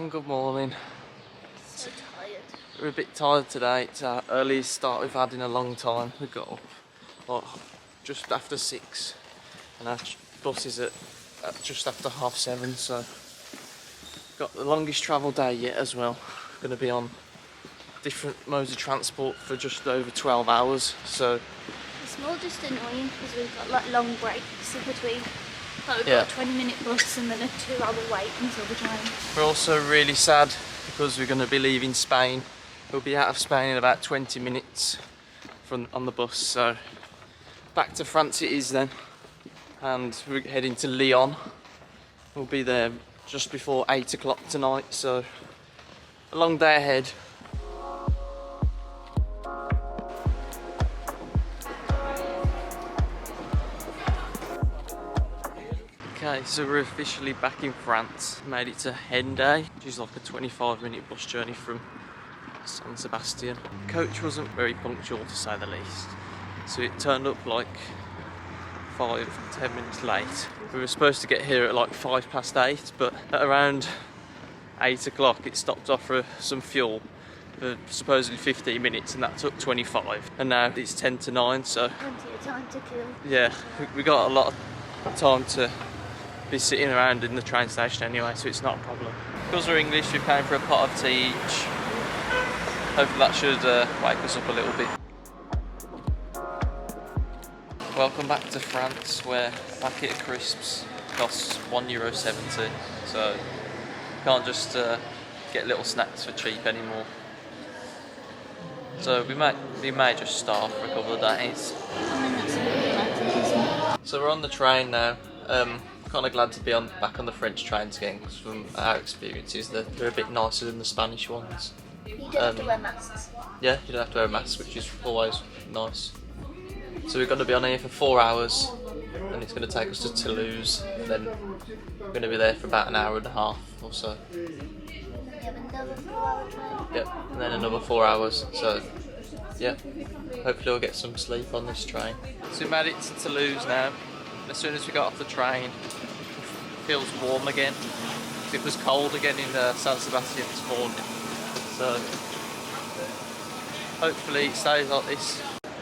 and good morning. So tired. We're a bit tired today. It's our earliest start we've had in a long time. We got up just after 6 and our bus is at just after 7:30, so got the longest travel day yet as well. We're going to be on different modes of transport for just over 12 hours, so It's more just annoying because we've got like long breaks in between. Like we've got a 20-minute bus and then a 2-hour wait until the train. we're also really sad because we're going to be leaving Spain. We'll be out of Spain in about 20 minutes on the bus, so back to France it is then, and we're heading to Lyon. We'll be there just before 8 o'clock tonight, so a long day ahead. Okay, so we're officially back in France. Made it to Hendaye, which is like a 25-minute bus journey from San Sebastian. The coach wasn't very punctual, to say the least, so it turned up like 5-10 minutes late. We were supposed to get here at like 8:05, but at around 8 o'clock it stopped off for some fuel for supposedly 15 minutes, and that took 25, and now it's 10 to 9, so Plenty of time to kill. yeah, we got a lot of time to be sitting around in the train station anyway, so it's not a problem. Because we're English, we're paying for a pot of tea each. Hopefully that should wake us up a little bit. Welcome back to France, where a packet of crisps costs €1.70, so you can't just get little snacks for cheap anymore. So we may just starve for a couple of days. I mean, that's a bit romantic, isn't it? So we're on the train now. Kind of glad to be back on the French trains again, because from our experiences they're a bit nicer than the Spanish ones. You don't have to wear masks. Yeah, you don't have to wear a mask, which is always nice. So we're going to be on here for 4 hours, and it's going to take us to Toulouse, and then we're going to be there for about an hour and a half or so. You have another 4-hour train. Yep, and then another 4 hours, so yeah, hopefully we'll get some sleep on this train. So we made it to Toulouse now, and as soon as we got off the train, it feels warm again. It was cold again in San Sebastian this morning, so hopefully it stays like this.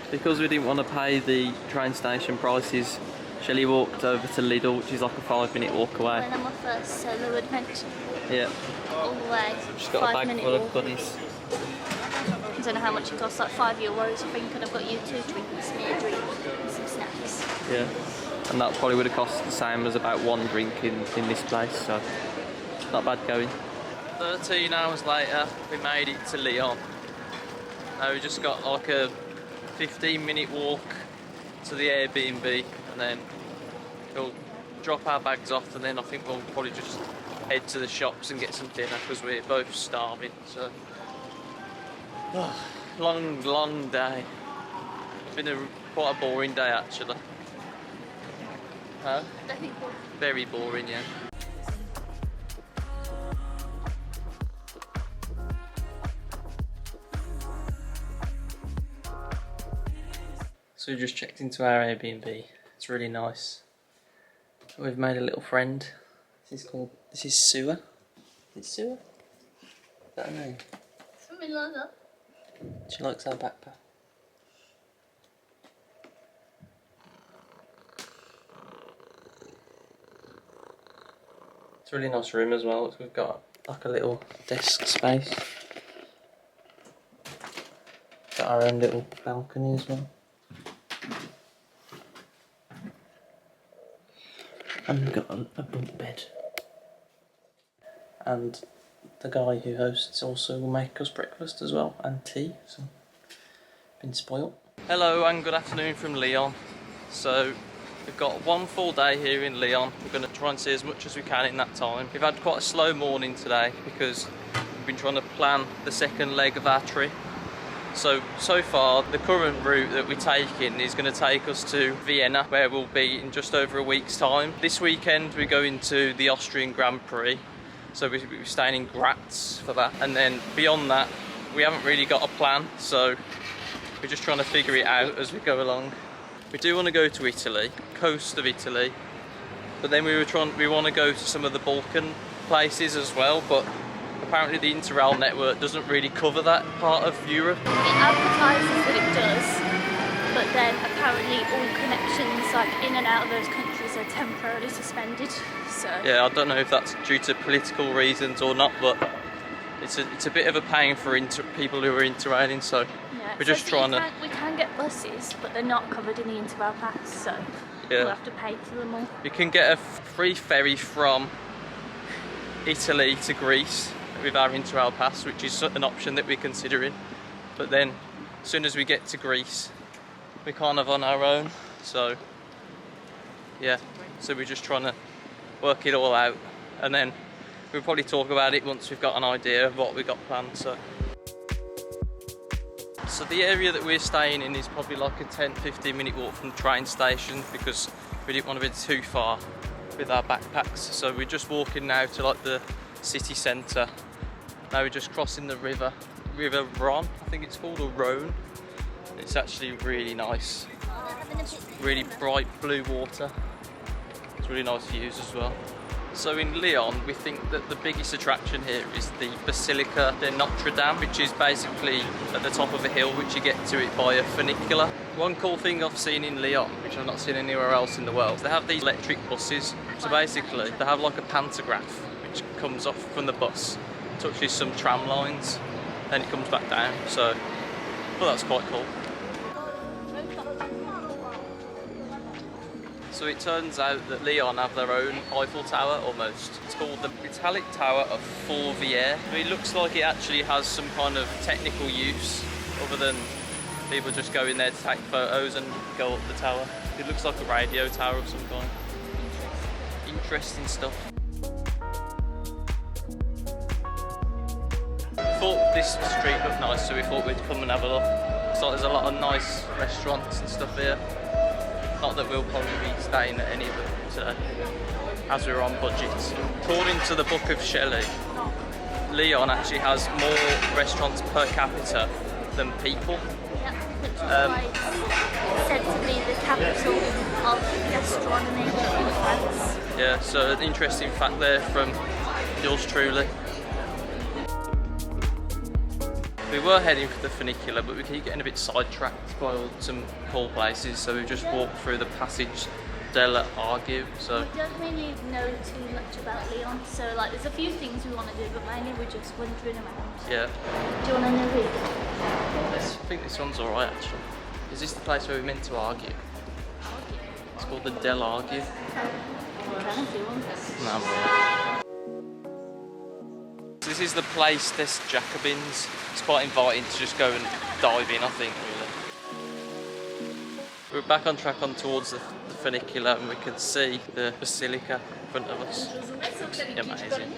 Because we didn't want to pay the train station prices, Shelley walked over to Lidl, which is like a 5-minute walk away. When I'm my first solo adventure. Yeah. All the way. She's got a bag full of goodies. I don't know how much it costs, like €5 I think, and I've got you 2 drinks, me a drink, and some snacks. Yeah. And that probably would have cost the same as about 1 drink in this place, so not bad going. 13 hours later, we made it to Lyon. Now we just got like a 15-minute walk to the Airbnb, and then we'll drop our bags off, and then I think we'll probably just head to the shops and get some dinner because we're both starving. So long day. It's been quite a boring day actually. Huh? Very boring, yeah. So we just checked into our Airbnb. It's really nice. We've made a little friend. This is Sue. Is it Sue? Is that her name? Something like that. She likes our backpack. It's a really nice room as well. We've got like a little desk space. Got our own little balcony as well. And we've got a bunk bed. And the guy who hosts also will make us breakfast as well, and tea, so been spoilt. Hello and good afternoon from Lyon. So we've got 1 full day here in Lyon. We're going to try and see as much as we can in that time. We've had quite a slow morning today because we've been trying to plan the second leg of our trip. So far, the current route that we're taking is going to take us to Vienna, where we'll be in just over a week's time. This weekend, we're going to the Austrian Grand Prix, so we're staying in Graz for that. And then beyond that, we haven't really got a plan, so we're just trying to figure it out as we go along. We do want to go to Italy, coast of Italy, but then we want to go to some of the Balkan places as well, but apparently the Interrail network doesn't really cover that part of Europe. It advertises that it does, but then apparently all connections like in and out of those countries are temporarily suspended. So yeah, I don't know if that's due to political reasons or not, but it's a bit of a pain for people who are interrailing. So yeah, we're just trying to. We can get buses, but they're not covered in the Interrail pass, so Yeah. we'll have to pay for them all. You can get a free ferry from Italy to Greece with our Interrail pass, which is an option that we're considering. But then, as soon as we get to Greece, we're kind of on our own. So, yeah. So we're just trying to work it all out, and then we'll probably talk about it once we've got an idea of what we got planned. So the area that we're staying in is probably like a 10-15 minute walk from the train station, because we didn't want to be too far with our backpacks. So we're just walking now to like the city centre. Now we're just crossing the River Rhône, I think it's called, or Rhône. It's actually really nice. Really bright blue water. It's really nice views as well. So in Lyon, we think that the biggest attraction here is the Basilica de Notre Dame, which is basically at the top of a hill, which you get to it by a funicular. One cool thing I've seen in Lyon, which I've not seen anywhere else in the world, they have these electric buses. So basically, they have like a pantograph, which comes off from the bus, touches some tram lines, then it comes back down. So, well, that's quite cool. So it turns out that Lyon have their own Eiffel Tower almost. It's called the Metallic Tower of Fourvière. It looks like it actually has some kind of technical use other than people just go in there to take photos and go up the tower. It looks like a radio tower of some kind. Interesting stuff. Thought this street looked nice, so we thought we'd come and have a look. So there's a lot of nice restaurants and stuff here. Not that we'll probably be staying at any of them today, as we're on budgets. According to the Book of Shelley, Lyon actually has more restaurants per capita than people. Yeah, which is why it's said to be the capital of gastronomy in France. Yeah, so an interesting fact there from yours truly. We were heading for the funicular, but we keep getting a bit sidetracked by some cool places, so we just walked through the Passage de l'Argue. So we don't really know too much about Lyon, so like there's a few things we want to do, but mainly we're just wandering around. yeah, Do you want to know it? I think this one's alright actually. Is this the place where we meant to argue? It's called the Del Argue. Okay, if you want. No. This is the Place des Jacobins. It's quite inviting to just go and dive in, I think, really. We're back on track towards the funicular, and we can see the basilica in front of us. Amazing.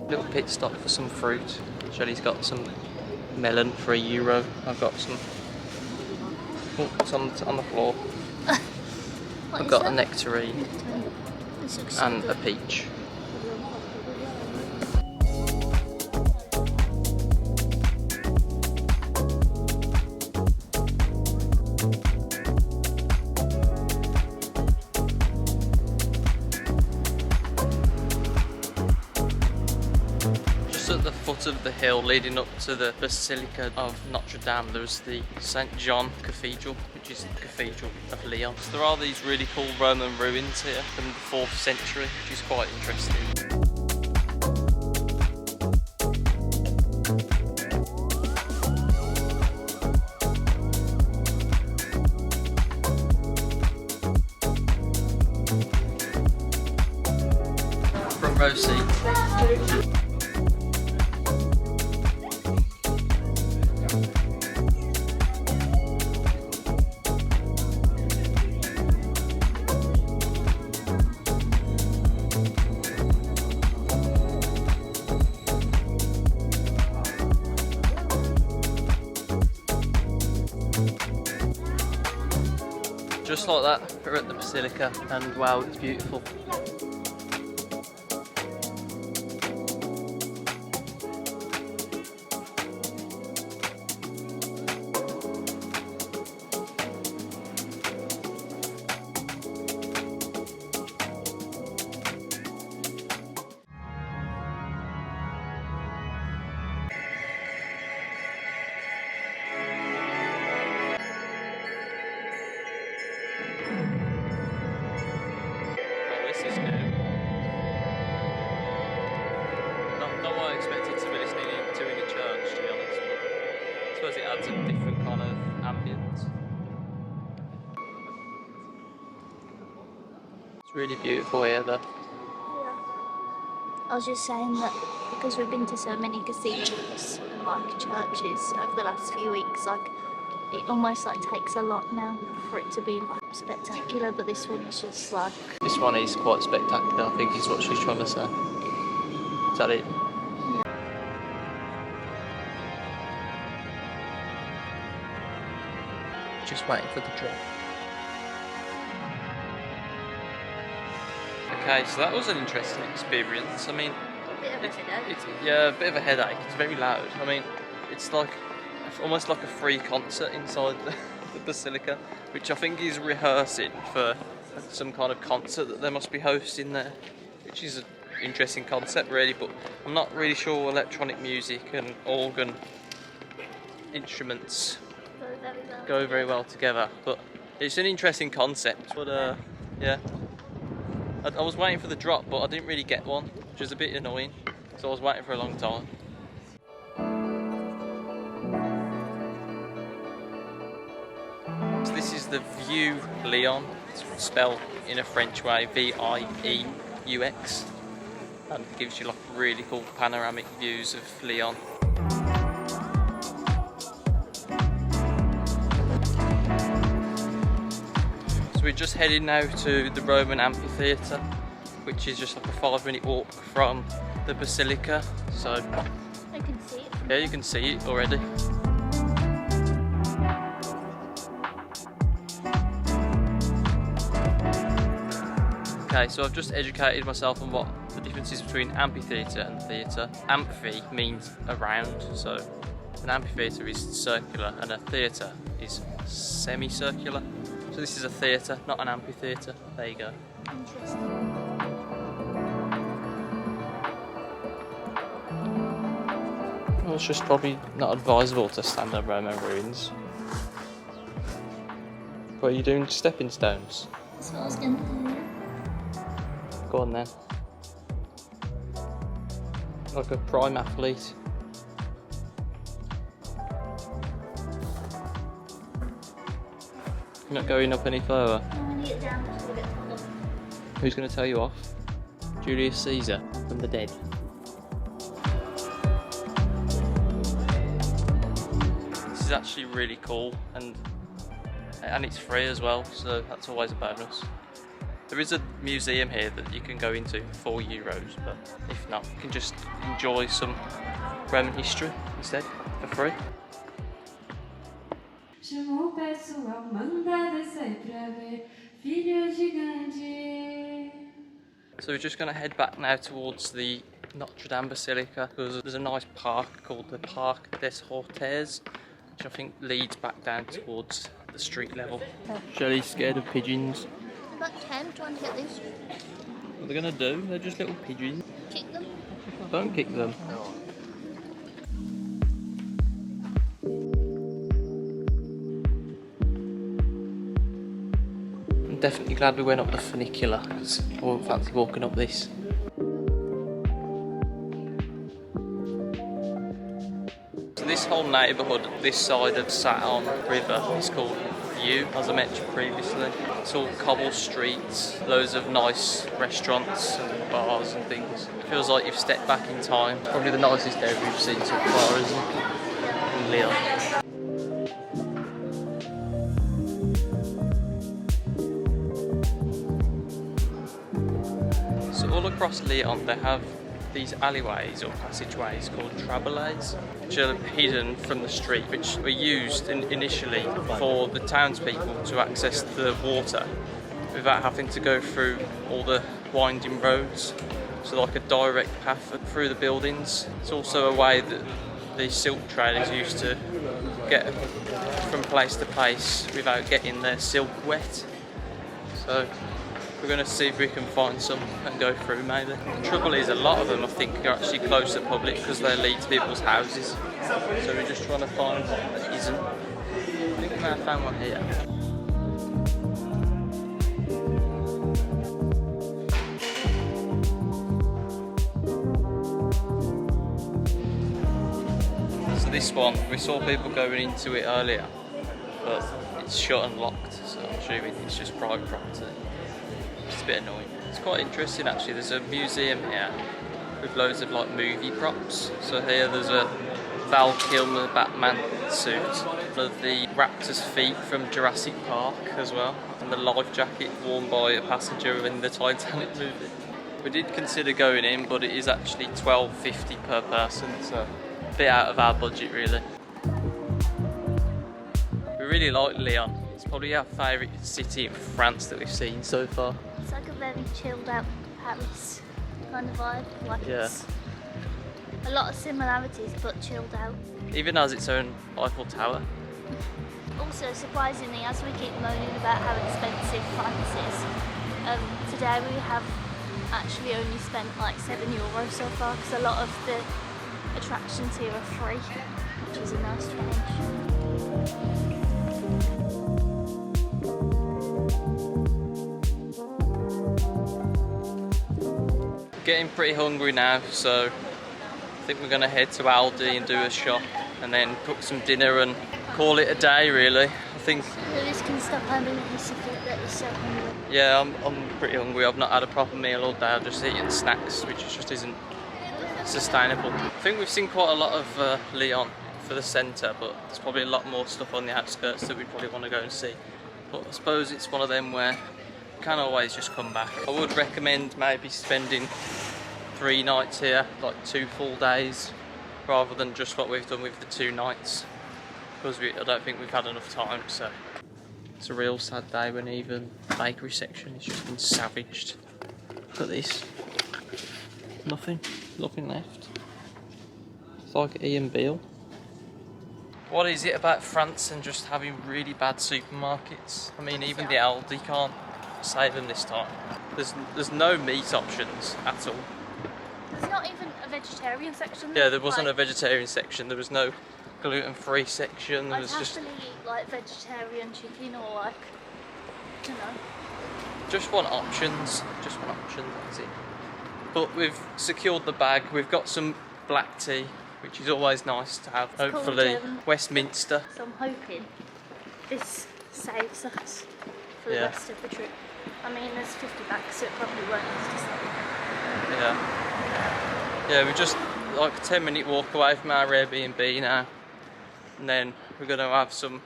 Little pit stop for some fruit. Shelley's got some melon for €1. I've got some. Oh, it's on the floor. I've got a nectarine and a peach. Just at the foot of the hill leading up to the Basilica of Notre Dame, there's the St. John Cathedral, which is the Cathedral of Lyon. So there are these really cool Roman ruins here from the 4th century, which is quite interesting. Front row seat. Just like that, we're at the Basilica, and wow, it's beautiful. suppose it adds a different kind of ambience. It's really beautiful here though. I was just saying that because we've been to so many cathedrals and like churches over the last few weeks, like it almost like takes a lot now for it to be like spectacular, but this one is just like... This one is quite spectacular, I think is what she's trying to say. Is that it? Just waiting for the drop. Okay, so that was an interesting experience. I mean, yeah, a bit of a headache. It's very loud. I mean, it's like almost like a free concert inside the basilica, which I think is rehearsing for some kind of concert that they must be hosting there, which is an interesting concept really, but I'm not really sure electronic music and organ instruments go very well together, but it's an interesting concept. But yeah, I was waiting for the drop, but I didn't really get one, which was a bit annoying, so I was waiting for a long time. So this is the View Lyon. It's spelled in a French way, V-I-E-U-X, and it gives you like really cool panoramic views of Lyon. We're just heading now to the Roman amphitheatre, which is just like a 5-minute walk from the basilica. So I can see it. yeah, you can see it already. Okay, so I've just educated myself on what the difference is between amphitheatre and theatre. Amphi means around, so an amphitheatre is circular and a theatre is semicircular. So this is a theatre, not an amphitheatre. There you go. Interesting. Well, it's just probably not advisable to stand on Roman ruins. What are you doing? Stepping stones? That's what I was going to do. Go on then. Like a prime athlete. You're not going up any further. I'm going to get down just a bit further. Who's going to tell you off? Julius Caesar from the dead. This is actually really cool, and it's free as well, so that's always a bonus. There is a museum here that you can go into for €4, but if not, you can just enjoy some Roman history instead for free. Chamou o pessoal, manda descer pra ver filho gigante. So we're just going to head back now towards the Notre Dame Basilica, because there's a nice park called the Parc des Horters, which I think leads back down towards the street level. Shelley's scared of pigeons. About 10 trying to get this. What are they going to do? They're just little pigeons. Kick them. Don't kick them. I'm definitely glad we went up the funicular, because I won't fancy walking up this. So this whole neighbourhood, this side of Saône River, is called View, as I mentioned previously. It's all cobble streets, loads of nice restaurants and bars and things. It feels like you've stepped back in time. Probably the nicest area we've seen so far, isn't it? In Lyon. So all across Lyon they have these alleyways or passageways called traballets, which are hidden from the street, which were used initially for the townspeople to access the water without having to go through all the winding roads. So like a direct path through the buildings. It's also a way that the silk traders used to get from place to place without getting their silk wet. So we're going to see if we can find some and go through maybe. The trouble is a lot of them I think are actually close to the public because they lead to people's houses. So we're just trying to find one that isn't. I think we may have found one here. So this one, we saw people going into it earlier, but it's shut and locked, so I'm assuming it's just private property. It's a bit annoying. It's quite interesting actually. There's a museum here with loads of like movie props. So here there's a Val Kilmer Batman suit, one of the raptor's feet from Jurassic Park as well, and the life jacket worn by a passenger in the Titanic movie. We did consider going in, but it is actually $12.50 per person, so a bit out of our budget really. We really like Lyon. It's probably our favourite city in France that we've seen so far. It's like a very chilled out Paris kind of vibe. Like it's a lot of similarities but chilled out. Even has its own Eiffel Tower. Also, surprisingly, as we keep moaning about how expensive France is, today we have actually only spent like €7 so far because a lot of the attractions here are free, which is a nice change. Getting pretty hungry now, so I think we're going to head to Aldi and do a shop and then cook some dinner and call it a day really. I think Lewis can stop having a hissy fit that he's so hungry. yeah, I'm pretty hungry. I've not had a proper meal all day. I'm just eating snacks, which just isn't sustainable. I think we've seen quite a lot of Lyon for the centre, but there's probably a lot more stuff on the outskirts that we probably want to go and see. But I suppose it's one of them where you can always just come back. I would recommend maybe spending 3 nights here, like 2 full days, rather than just what we've done with the 2 nights, because I don't think we've had enough time. So it's a real sad day when even the bakery section has just been savaged. Look at this. Nothing left. It's like Ian Beale. What is it about France and just having really bad supermarkets? I mean, even the Aldi can't save them this time. There's no meat options at all. There's not even a vegetarian section. Yeah, there wasn't a vegetarian section. There was no gluten-free section. There I'd was just happily eat like vegetarian chicken or like, you know. just one options. Just one option. That's it. But we've secured the bag. We've got some black tea, which is always nice to have. It's hopefully called, Westminster. So I'm hoping this saves us for the rest of the trip. I mean, there's 50 bags, so it probably won't last us that long. Yeah, we're just like a 10-minute walk away from our Airbnb now, and then we're going to have some,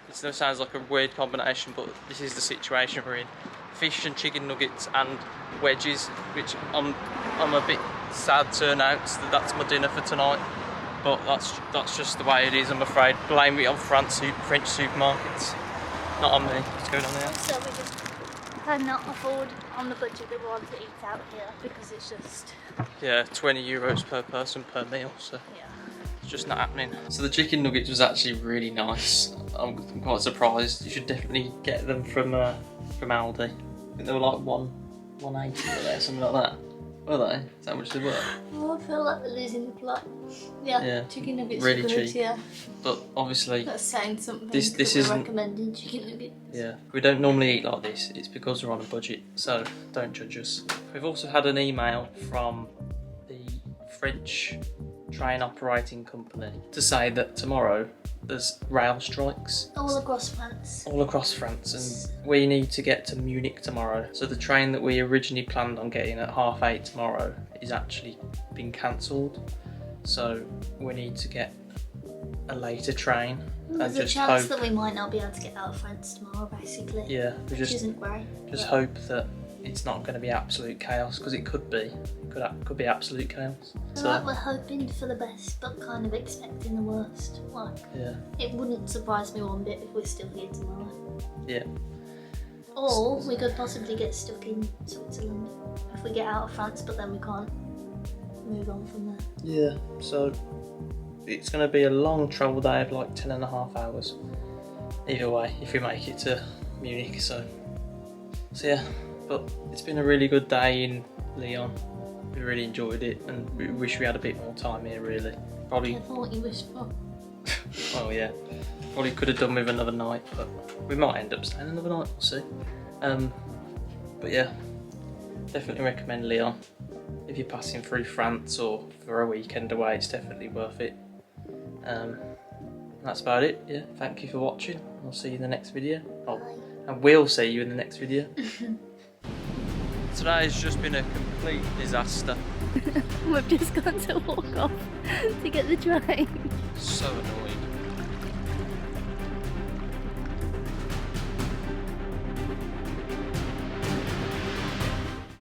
it sounds like a weird combination, but this is the situation we're in. Fish and chicken nuggets and wedges, which I'm a bit sad to announce that that's my dinner for tonight, but that's just the way it is, I'm afraid. Blame it on French supermarkets, not on me. What's going on there? So we just cannot afford on the budget that we want to eat out here because it's just... Yeah, €20 per person per meal, so Yeah. it's just not happening. So the chicken nuggets was actually really nice. I'm quite surprised. You should definitely get them from Aldi. I think they were like $1.80 there, something like that. Were they? Is that how much they were? Oh, I feel like we're losing the plot. Yeah, chicken nuggets really are good, cheap. yeah. But obviously, That's saying something. This that we're isn't- recommending chicken nuggets. yeah, we don't normally eat like this. It's because we're on a budget, so don't judge us. We've also had an email from the French train operating company to say that tomorrow there's rail strikes All across France. all across France, and we need to get to Munich tomorrow. So the train that we originally planned on getting at 8:30 tomorrow is actually been cancelled. So we need to get a later train. There's and a just chance hope, that we might not be able to get out of France tomorrow, basically. yeah, we Which isn't great. just hope that it's not going to be absolute chaos, because it could be. Could be absolute chaos. So like we're hoping for the best, but kind of expecting the worst. Like, yeah, it wouldn't surprise me one bit if we're still here tomorrow. yeah. Or we could possibly get stuck in Switzerland if we get out of France, but then we can't move on from there. Yeah, so it's going to be a long travel day of like 10.5 hours. Either way, if we make it to Munich, so yeah. But it's been a really good day in Lyon. We really enjoyed it, and we wish we had a bit more time here really. Probably, Careful what you wish for. well yeah, probably could have done with another night, but we might end up staying another night, we'll see. But yeah, definitely recommend Lyon. If you're passing through France or for a weekend away, it's definitely worth it. That's about it. Yeah, thank you for watching. I'll see you in the next video. Oh, and we'll see you in the next video. Today's just been a complete disaster. We've just got to walk off to get the train. So annoying.